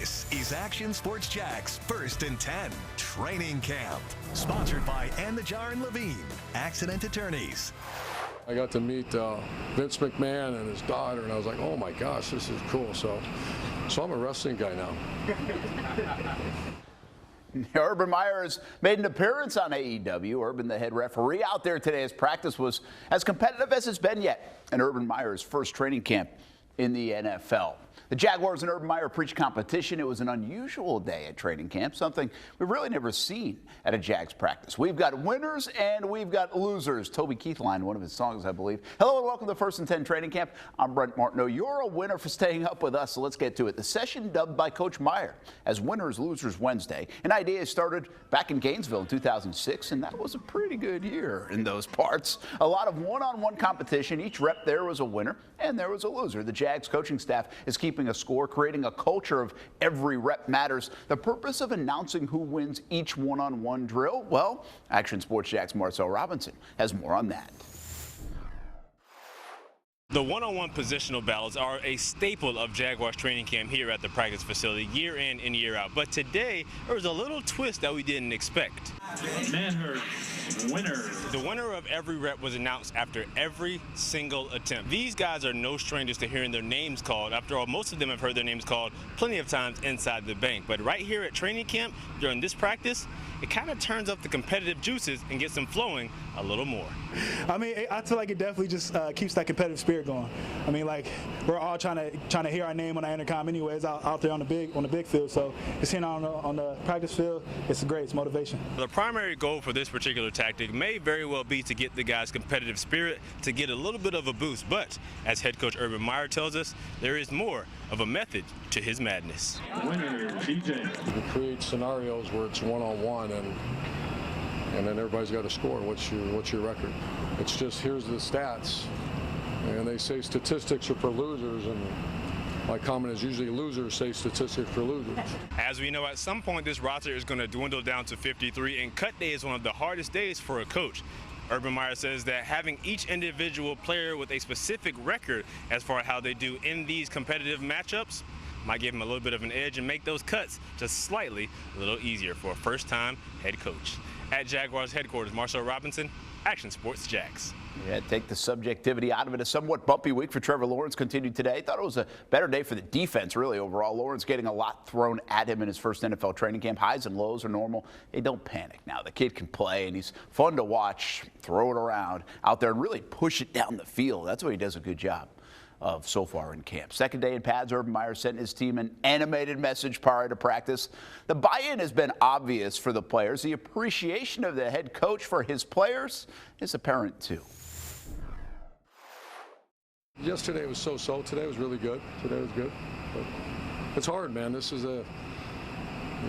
This is Action Sports Jax First and 10 Training Camp. Sponsored by Ann the Jar and Levine, Accident Attorneys. I got to meet Vince McMahon and his daughter, and I was like, oh my gosh, this is cool. So I'm a wrestling guy now. Urban Meyer has made an appearance on AEW. Urban, the head referee, out there today as practice was as competitive as it's been yet in Urban Meyer's first training camp in the NFL. The Jaguars and Urban Meyer preached competition. It was an unusual day at training camp, something we've really never seen at a Jags practice. We've got winners and we've got losers. Toby Keith lined one of his songs, I believe. Hello and welcome to First and 10 Training Camp. I'm Brent Martineau. You're a winner for staying up with us, so let's get to it. The session dubbed by Coach Meyer as Winners Losers Wednesday. An idea started back in Gainesville in 2006, and that was a pretty good year in those parts. A lot of one-on-one competition. Each rep there was a winner and there was a loser. The Jags coaching staff is keeping a score, creating a culture of every rep matters. The purpose of announcing who wins each one-on-one drill? Well, Action Sports Jax Marcel Robinson has more on that. The one-on-one positional battles are a staple of Jaguars training camp here at the practice facility year in and year out. But today, there was a little twist that we didn't expect. Manhurst, winner. The winner of every rep was announced after every single attempt. These guys are no strangers to hearing their names called. After all, most of them have heard their names called plenty of times inside the bank. But right here at training camp, during this practice, it kind of turns up the competitive juices and gets them flowing a little more. I mean, I feel like it definitely just keeps that competitive spirit going. I mean, like, we're all trying to hear our name on the intercom anyways out there on the big field. So it's here on the practice field. It's great. It's motivation. The primary goal for this particular tactic may very well be to get the guys' competitive spirit to get a little bit of a boost. But as head coach Urban Meyer tells us, there is more of a method to his madness. Winner, CJ. You create scenarios where it's one-on-one and then everybody's got to score. What's your record? It's just here's the stats, and they say statistics are for losers, and my comment is usually losers say statistics for losers. As we know, at some point this roster is going to dwindle down to 53, and cut day is one of the hardest days for a coach. Urban Meyer says that having each individual player with a specific record as far as how they do in these competitive matchups might give him a little bit of an edge and make those cuts just slightly a little easier for a first-time head coach. At Jaguars headquarters, Marcel Robinson, Action Sports Jax. Yeah, take the subjectivity out of it. A somewhat bumpy week for Trevor Lawrence continued today. Thought it was a better day for the defense, really, overall. Lawrence getting a lot thrown at him in his first NFL training camp. Highs and lows are normal. Hey, don't panic now. The kid can play, and he's fun to watch, throw it around out there and really push it down the field. That's what he does a good job of so far in camp. Second day in pads, Urban Meyer sent his team an animated message prior to practice. The buy-in has been obvious for the players. The appreciation of the head coach for his players is apparent too. Yesterday was so-so. Today was really good. Today was good. But it's hard, man. This is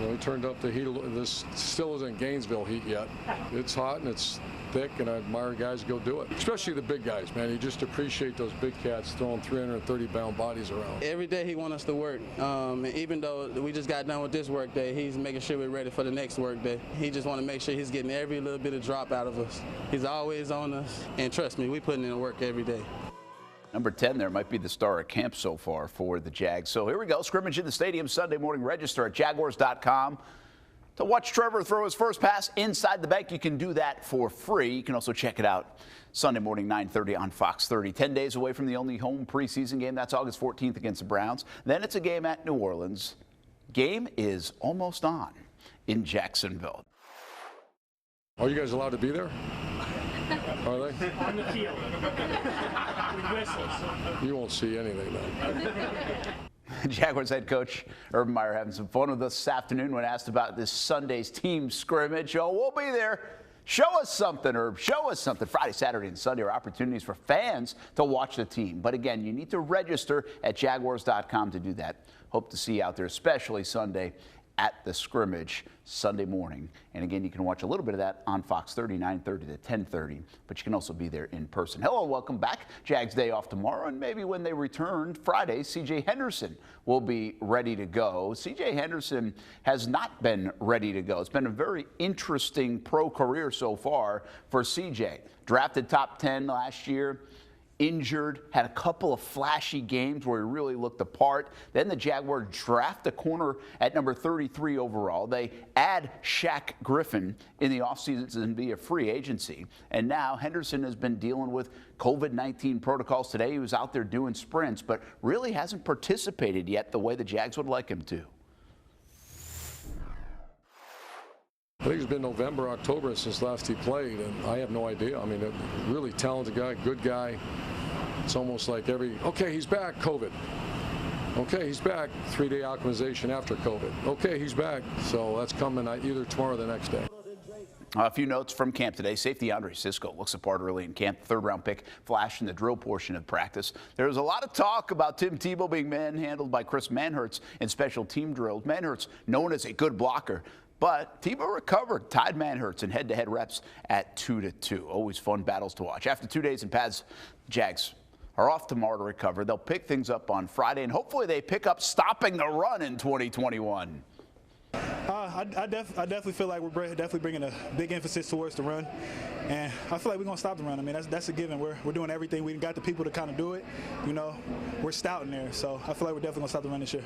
we turned up the heat. This still isn't Gainesville heat yet. It's hot and it's thick, and I admire guys go do it. Especially the big guys, man. You just appreciate those big cats throwing 330-pound bodies around. Every day he wants us to work. And even though we just got done with this work day, he's making sure we're ready for the next work day. He just want to make sure he's getting every little bit of drop out of us. He's always on us, and trust me, we putting in work every day. Number 10 there might be the star of camp so far for the Jags. So here we go. Scrimmage in the stadium Sunday morning. Register at Jaguars.com. To watch Trevor throw his first pass inside the bank, you can do that for free. You can also check it out Sunday morning, 9:30 on Fox 30. 10 days away from the only home preseason game. That's August 14th against the Browns. Then it's a game at New Orleans. Game is almost on in Jacksonville. Are you guys allowed to be there? Are they? On the field. With whistles. You won't see anything, though. Jaguars head coach Urban Meyer having some fun with us this afternoon when asked about this Sunday's team scrimmage. Oh, we'll be there. Show us something, Herb. Show us something. Friday, Saturday, and Sunday are opportunities for fans to watch the team. But again, you need to register at Jaguars.com to do that. Hope to see you out there, especially Sunday at the scrimmage Sunday morning. And again, you can watch a little bit of that on Fox 30, 9:30 to 10:30, but you can also be there in person. Hello, welcome back. Jags day off tomorrow, and maybe when they return Friday, CJ Henderson will be ready to go. CJ Henderson has not been ready to go. It's been a very interesting pro career so far for CJ. Drafted top 10 last year injured, had a couple of flashy games where he really looked the part. Then the Jaguars draft a corner at number 33 overall. They add Shaq Griffin in the offseason via free agency. And now Henderson has been dealing with COVID-19 protocols. Today he was out there doing sprints, but really hasn't participated yet the way the Jags would like him to. I think it's been November, October since last he played, and I have no idea. I mean, a really talented guy, good guy. It's almost like okay, he's back, COVID. Okay, he's back, 3-day acclimatization after COVID. Okay, he's back. So that's coming either tomorrow or the next day. A few notes from camp today. Safety Andre Cisco looks apart early in camp. Third-round pick flashed in the drill portion of practice. There was a lot of talk about Tim Tebow being manhandled by Chris Manhertz in special team drills. Manhertz, known as a good blocker, but Tebow recovered, tied Manhertz in head-to-head reps at 2-2. Always fun battles to watch. After 2 days in pads, Jags are off tomorrow to recover. They'll pick things up on Friday, and hopefully they pick up stopping the run in 2021. I definitely feel like we're definitely bringing a big emphasis towards the run, and I feel like we're going to stop the run. I mean, that's a given. We're doing everything. We got the people to kind of do it. You know, we're stout in there, so I feel like we're definitely going to stop the run this year.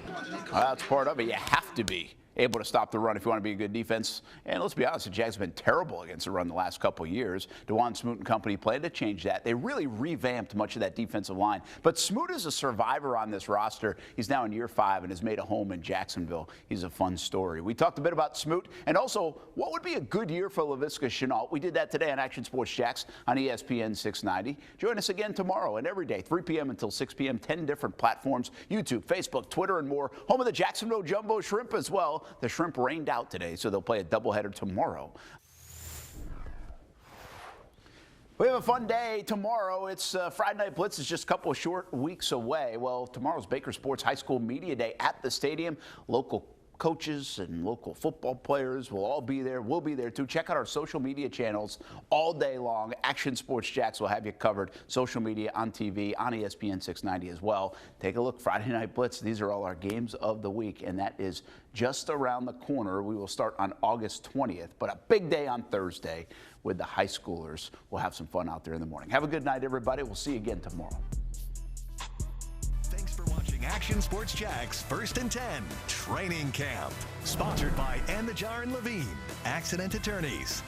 That's part of it. You have to be able to stop the run if you want to be a good defense. And let's be honest, the Jags have been terrible against the run the last couple of years. DeJuan Smoot and company plan to change that. They really revamped much of that defensive line. But Smoot is a survivor on this roster. He's now in year 5 and has made a home in Jacksonville. He's a fun story. We talked a bit about Smoot and also what would be a good year for Laviska Shenault. We did that today on Action Sports Jax on ESPN 690. Join us again tomorrow and every day, 3 p.m. until 6 p.m., 10 different platforms, YouTube, Facebook, Twitter, and more. Home of the Jacksonville Jumbo Shrimp as well. The Shrimp rained out today, so they'll play a doubleheader tomorrow. We have a fun day tomorrow. It's Friday Night Blitz is just a couple of short weeks away. Well, tomorrow's Baker Sports High School Media Day at the stadium. Local coaches and local football players will all be there. We'll be there too. Check out our social media channels all day long. Action Sports Jax will have you covered. Social media, on TV, on ESPN 690 as well. Take a look. Friday Night Blitz. These are all our games of the week, and that is just around the corner. We will start on August 20th, but a big day on Thursday with the high schoolers. We'll have some fun out there in the morning. Have a good night, everybody. We'll see you again tomorrow. Thanks for watching Action Sports Jax First and 10 Training Camp. Sponsored by And the Jar and Levine, Accident Attorneys.